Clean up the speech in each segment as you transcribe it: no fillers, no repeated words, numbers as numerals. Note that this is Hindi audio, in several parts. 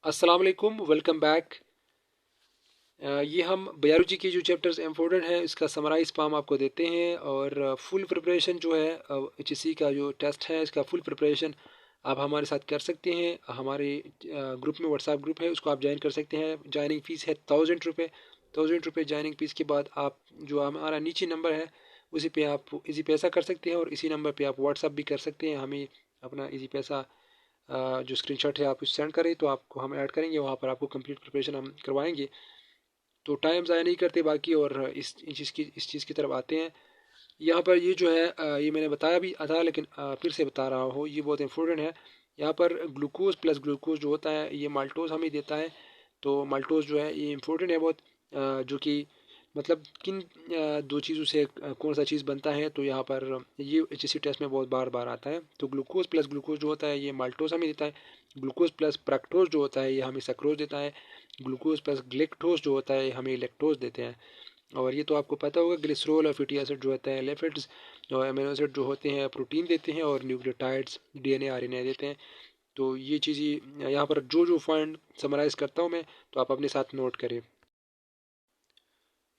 अस्सलाम वालेकुम, वेलकम बैक। ये हम बायोलॉजी की जो चैप्टर्स इम्पोर्टेंट है इसका समराइज पाम आपको देते हैं और फुल प्रिपरेशन जो है एचएससी का जो टेस्ट है इसका फुल प्रिपरेशन आप हमारे साथ कर सकते हैं। हमारे ग्रुप में व्हाट्सएप ग्रुप है, उसको आप ज्वाइन कर सकते हैं। ज्वाइनिंग फ़ीस है 1000 रुपये। 1000 रुपये ज्वाइनिंग फ़ीस के बाद आप जो हमारा नीचे नंबर है उसी पे आप इजी पैसा कर सकते हैं और इसी नंबर पे आप व्हाट्सअप भी कर सकते हैं हमें अपना इजी पैसा। जो स्क्रीनशॉट है आप उसे सेंड करें तो आपको हम ऐड करेंगे, वहाँ पर आपको कंप्लीट प्रिपरेशन हम करवाएंगे। तो टाइम ज़ाया नहीं करते बाकी और इस चीज़ की तरफ आते हैं। यहाँ पर ये जो है ये मैंने बताया भी था लेकिन फिर से बता रहा हूँ, ये बहुत इंपॉर्टेंट है। यहाँ पर ग्लूकोज प्लस ग्लूकोज जो होता है ये माल्टोज हमें देता है। तो माल्टोज जो है ये इंपॉर्टेंट है बहुत, जो कि मतलब किन दो चीज़ों से कौन सा चीज़ बनता है। तो यहाँ पर ये एचएससी टेस्ट में बहुत बार बार आता है। तो ग्लूकोज प्लस ग्लूकोज जो होता है ये माल्टोज हमें देता है। ग्लूकोज प्लस प्रैक्टोज जो होता है ये हमें सक्रोज देता है। ग्लूकोज प्लस ग्लेक्टोज जो होता है हमें लैक्टोज देते हैं। और ये तो आपको पता होगा, ग्लिसरॉल और फैटी एसिड जो होता है, लिपिड्स और अमीनो एसिड जो होते हैं प्रोटीन देते हैं और न्यूक्लियोटाइड्स डीएनए आरएनए देते हैं। तो ये चीज़ें यहाँ पर जो जो पॉइंट समराइज़ करता हूँ मैं, तो आप अपने साथ नोट करें।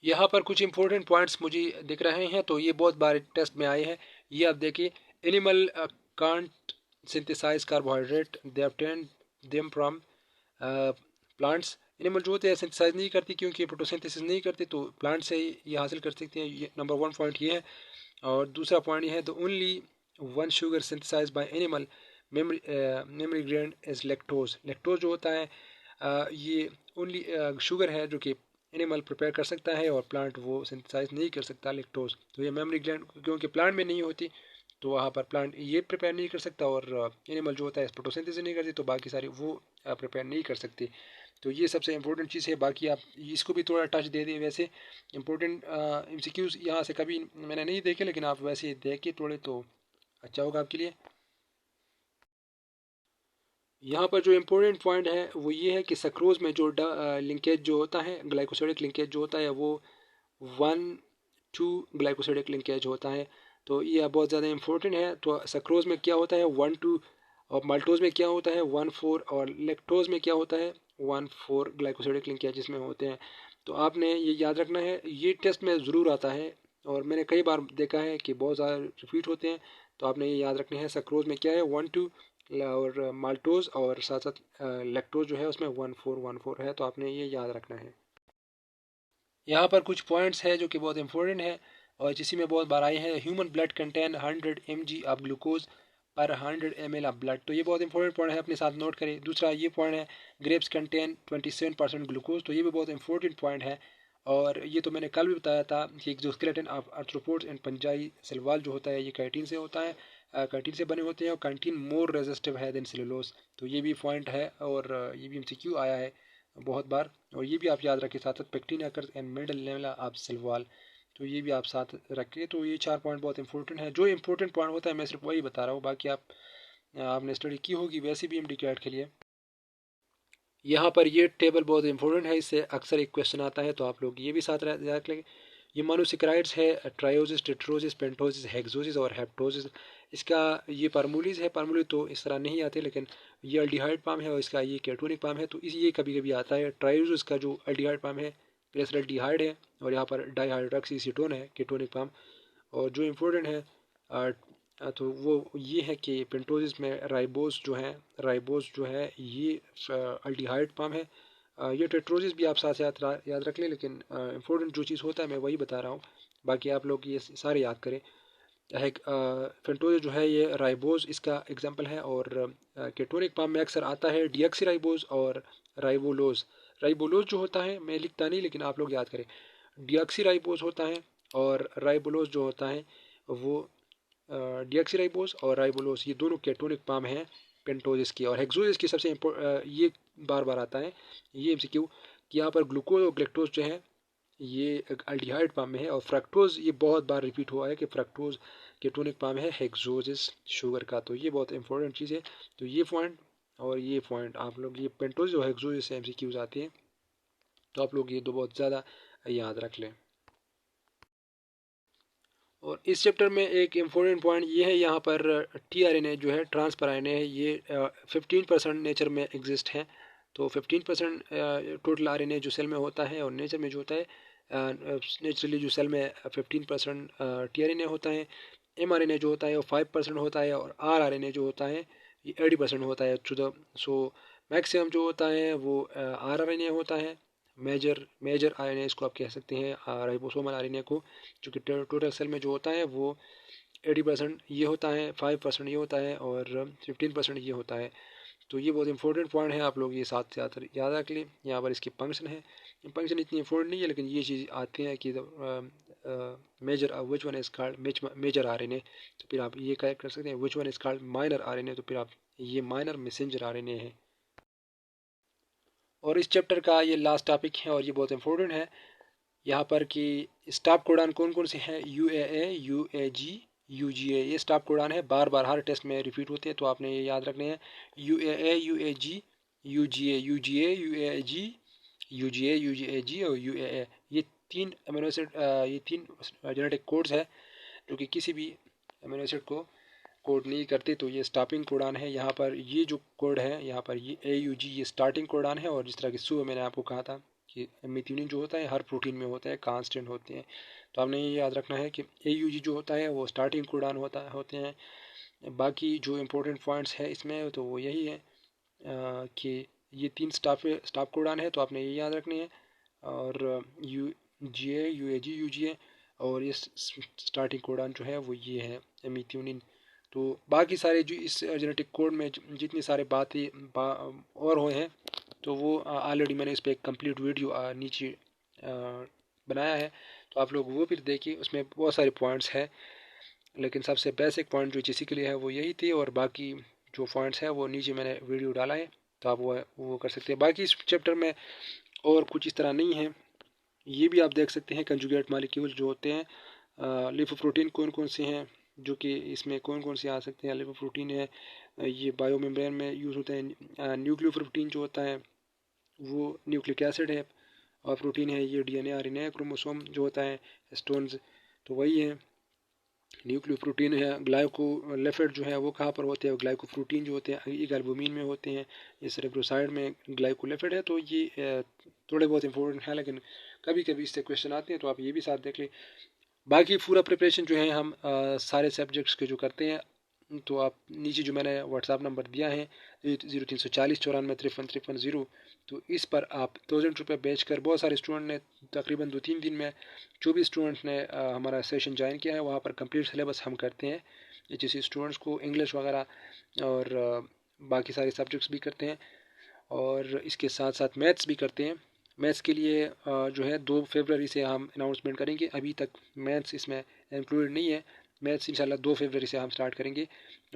यहाँ पर कुछ इंपॉर्टेंट पॉइंट्स मुझे दिख रहे हैं, तो ये बहुत बार टेस्ट में आए हैं। ये आप देखिए, animal can't synthesise carbohydrate, they obtain them from plants. Animal जो होते हैं सिंथेसाइज नहीं करती क्योंकि फोटोसिंथेसिस नहीं करते, तो प्लांट से ये हासिल कर सकते हैं। ये नंबर वन पॉइंट ये है। और दूसरा पॉइंट ये है, the only one sugar synthesise by animal mammary gland is lactose. Lactose जो होता है ये ओनली शुगर है जो कि एनिमल प्रिपेयर कर सकता है और प्लांट वो सिंथेसाइज नहीं कर सकता लैक्टोज। तो ये मेमरी ग्लैंड क्योंकि प्लांट में नहीं होती, तो वहाँ पर प्लांट ये प्रिपेयर नहीं कर सकता और एनिमल जो होता है फोटोसिंथेसिस नहीं करती, तो बाकी सारी वो प्रिपेयर नहीं कर सकती। तो ये सबसे इंपॉर्टेंट चीज़ है। बाकी आप इसको भी थोड़ा टच दे दें। वैसे इंपॉर्टेंट एमसीक्यूज यहाँ से कभी मैंने नहीं देखे, लेकिन आप वैसे देखें थोड़े तो अच्छा होगा आपके लिए। यहाँ पर जो इम्पोर्टेंट पॉइंट है वो ये है कि सक्रोज में जो लिंकेज जो होता है, ग्लाइकोसिडिक लिंकेज जो होता है वो 1-2 ग्लाइकोसिडिक लिंकेज होता है। तो ये बहुत ज़्यादा इंपॉर्टेंट है। तो सक्रोज में क्या होता है 1-2, और माल्टोज में क्या होता है 1-4, और लेक्टोज में क्या होता है 1-4 ग्लाइकोसिडिक लिंकेज इसमें होते हैं। तो आपने ये याद रखना है, ये टेस्ट में ज़रूर आता है और मैंने कई बार देखा है कि बहुत ज़्यादा रिपीट होते हैं। तो आपने ये याद रखना है सक्रोज में क्या है 1-2, और माल्टोज और साथ साथ लैक्टोज जो है उसमें 1-4 है। तो आपने ये याद रखना है। यहाँ पर कुछ पॉइंट्स है जो कि बहुत इंपॉर्टेंट है और जिसी में बहुत बार आए हैं। Human blood contain 100 mg of glucose पर 100 ml ऑफ ब्लड। तो ये बहुत इंपॉर्टेंट पॉइंट है, अपने साथ नोट करें। दूसरा ये पॉइंट है, ग्रेप्स कंटेन 27% ग्लूकोज। तो ये भी बहुत इंपॉर्टेंट पॉइंट है। और ये तो मैंने कल भी बताया था कि जो स्केलेटन ऑफ आर्थ्रोपोड्स एंड पंजाई सलवाल जो होता है ये काइटिन से होता है, काइटिन से बने होते हैं और काइटिन मोर रेजिस्टिव है देन सेलुलोज। तो ये भी पॉइंट है और ये भी एमसीक्यू आया है बहुत बार। और ये भी आप याद रखें साथ साथ pectin occurs and middle level of salwar. तो ये भी आप साथ रखें। तो ये 4 पॉइंट बहुत इंपॉर्टेंट है। जो इंपॉर्टेंट पॉइंट होता है मैं सिर्फ वही बता रहा हूँ, बाकी आपने स्टडी की होगी वैसे भी एमडी कैट के लिए। यहाँ पर ये टेबल बहुत इंपॉर्टेंट है, इससे अक्सर एक क्वेश्चन आता है, तो आप लोग ये भी साथ रख लेंगे। ये मोनोसेक्राइड्स है, ट्रायोसिस, टेट्रोसिस, पेंटोसिस, हेक्सोसिस और हेप्टोसिस। इसका ये फार्मूलीज है। फार्मूली तो इस तरह नहीं आते, लेकिन ये अल्डिहाइड पाम है और इसका ये केटोनिक पाम है। तो इस ये कभी कभी आता है। ट्रायोसिस का जो अल्डिहाइड पाम है ग्लिसरल्डिहाइड है और यहाँ पर डाईहाइड्रोक्सीसीटोन है केटोनिक पाम। और जो इम्पोर्टेंट है तो वो ये है कि पेंटोसिस में राइबोस जो है ये अल्डिहाइड पाम है। ये टेट्रोसिस भी आप साथ याद रख लें, लेकिन इम्पोर्टेंट जो चीज़ होता है मैं वही बता रहा हूँ। बाकी आप लोग ये सारे याद करें। फेंटोसिस जो है ये राइबोस इसका एग्जांपल है। और केटोनिक पाम में अक्सर आता है डीऑक्सी राइबोस और राइबोलोज। राइबोलोज जो होता है मैं लिखता नहीं, लेकिन आप लोग याद करें। डीऑक्सी राइबोस होता है और राइबोलोज जो होता है वो डीऑक्सीराइबोस और राइबोलोस ये दोनों केटोनिक पाम हैं पेंटोजिस की। और हेक्सोजिस की सबसे ये बार बार आता है ये एमसीक्यू कि यहाँ पर ग्लूकोज और ग्लेक्टोज जो है ये अल्डिहाइड पाम में है। और फ्रक्टोज ये बहुत बार रिपीट हुआ है कि फ्रक्टोज केटोनिक पाम है हेक्सोजिस शुगर का। तो ये बहुत इंपॉर्टेंट चीज़ है। तो ये पॉइंट और ये पॉइंट आप लोग, ये पेंटोज और हेक्सोजिस से एमसीक्यूज आते हैं, तो आप लोग ये दो बहुत ज़्यादा याद रख लें। और इस चैप्टर में एक इम्पोर्टेंट पॉइंट ये है, यहाँ पर टीआरएनए जो है ट्रांसफर आरएनए है, ये 15% नेचर में एग्जिस्ट है। तो 15% टोटल RNA जो सेल में होता है, और नेचर में जो होता है नेचुरली जो सेल में 15% tRNA होता है। mRNA जो होता है वो 5% होता है, और rRNA जो होता है ये 80% होता है टू द। सो मैक्सिमम जो होता है वो rRNA होता है। मेजर RNA इसको आप कह सकते हैं, राइबोसोमल RNA को, जो कि टोटल सेल में जो होता है वो 80% ये होता है, 5% ये होता है, और 15% ये होता है। तो ये बहुत इंपॉर्टेंट पॉइंट है, आप लोग ये साथ साथ याद रख लें। यहाँ पर इसकी फंक्शन है, फंक्शन इतनी इंपॉर्टेंट नहीं है, लेकिन ये चीज़ आती है कि major which one is called major RNA, तो फिर आप ये कर सकते हैं which one is called minor RNA, तो फिर आप ये माइनर मैसेंजर RNA है। और इस चैप्टर का ये लास्ट टॉपिक है और ये बहुत इंपॉर्टेंट है यहाँ पर कि स्टॉप कोडान कौन कौन से हैं। UAA, UAG, UGA, ये स्टॉप कोडान है, बार बार हर टेस्ट में रिपीट होते हैं, तो आपने ये याद रखने हैं। UAA, UAG, UGA, UGA, UAG, UGA, UGAG और UAA, ये तीन अमीनो एसिड, ये तीन जेनेटिक कोड्स है जो कि किसी भी अमीनो एसिड को कोड नहीं करते, तो ये स्टॉपिंग कोडान है। यहाँ पर ये जो कोड है यहाँ पर ये AUG, ये स्टार्टिंग कोडान है। और जिस तरह की सुबह मैंने आपको कहा था कि मेथिओनिन जो होता है हर प्रोटीन में होता है, कांस्टेंट होते हैं, तो आपने ये याद रखना है कि AUG जो होता है वो स्टार्टिंग कोडान होते हैं। बाकी जो इम्पोर्टेंट पॉइंट्स है इसमें तो वो यही है कि ये तीन स्टॉप कोडान है, तो आपने ये याद रखने हैं। और UGA, UAG, UGA, और ये स्टार्टिंग कोडान जो है वो ये है मेथिओनिन। तो बाकी सारे जो इस जेनेटिक कोड में जितनी सारे और हुए हैं, तो वो ऑलरेडी मैंने इस पर एक कंप्लीट वीडियो नीचे बनाया है, तो आप लोग वो फिर देखिए, उसमें बहुत सारे पॉइंट्स हैं, लेकिन सबसे बेसिक पॉइंट जो जिसी के लिए है वो यही थी, और बाकी जो पॉइंट्स हैं वो नीचे मैंने वीडियो डाला है, तो आप वो कर सकते हैं। बाकी इस चैप्टर में और कुछ इस तरह नहीं है, ये भी आप देख सकते हैं कंजुगेट मालिक्यूल जो होते हैं। लिपोप्रोटीन कौन कौन से हैं जो कि इसमें कौन कौन से आ सकते हैं। लिपोप्रोटीन है, ये बायो मेम्ब्रेन में यूज़ होते हैं। न्यूक्लियोप्रोटीन जो होता है वो न्यूक्लिक एसिड है, और प्रोटीन है ये DNA, RNA, क्रोमोसोम जो होता है स्टोन्स, तो वही है। न्यूक्लियोप्रोटीन है। ग्लाइकोलेपिड जो है वो कहाँ पर होते हैं, ग्लाइकोप्रोटीन जो होते हैं ये एल्बुमिन में होते हैं, ये सेरेब्रोसाइड में ग्लाइकोलेपिड है। तो ये थोड़े बहुत इंपॉर्टेंट है, लेकिन कभी कभी इससे क्वेश्चन आते हैं, तो आप ये भी साथ देख लें। बाकी पूरा प्रिपरेशन जो है हम सारे सब्जेक्ट्स के जो करते हैं, तो आप नीचे जो मैंने व्हाट्सअप नंबर दिया है 0340 94535353, तो इस पर आप 1000 रुपये बेच कर, बहुत सारे स्टूडेंट ने तकरीबन 2-3 दिन में, जो भी स्टूडेंट ने हमारा सेशन ज्वाइन किया है वहाँ पर कंप्लीट सिलेबस हम करते हैं। जैसे स्टूडेंट्स को इंग्लिश वगैरह और बाकी सारे सब्जेक्ट्स भी करते हैं, और इसके साथ साथ मैथ्स भी करते हैं। मैथ्स के लिए जो है 2 फरवरी से हम अनाउंसमेंट करेंगे, अभी तक मैथ्स इसमें इंक्लूडेड नहीं है। मैथ्स इंशाल्लाह 2 फरवरी से हम स्टार्ट करेंगे,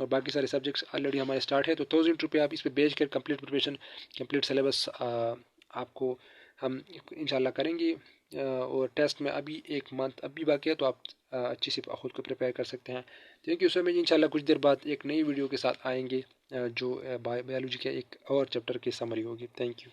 और बाकी सारे सब्जेक्ट्स ऑलरेडी हमारे स्टार्ट है। तो 1000 रुपये आप इस पर बेच कर कंप्लीट प्रिपरेशन, कंप्लीट सिलेबस आपको हम इंशाल्लाह करेंगे। और टेस्ट में अभी 1 मंथ अभी बाकी है, तो आप अच्छे से खुद को प्रिपेयर कर सकते हैं। Thank you so much. इंशाल्लाह कुछ देर बाद एक नई वीडियो के साथ आएंगे जो बायोलॉजी के एक और चैप्टर की समरी होगी। Thank you.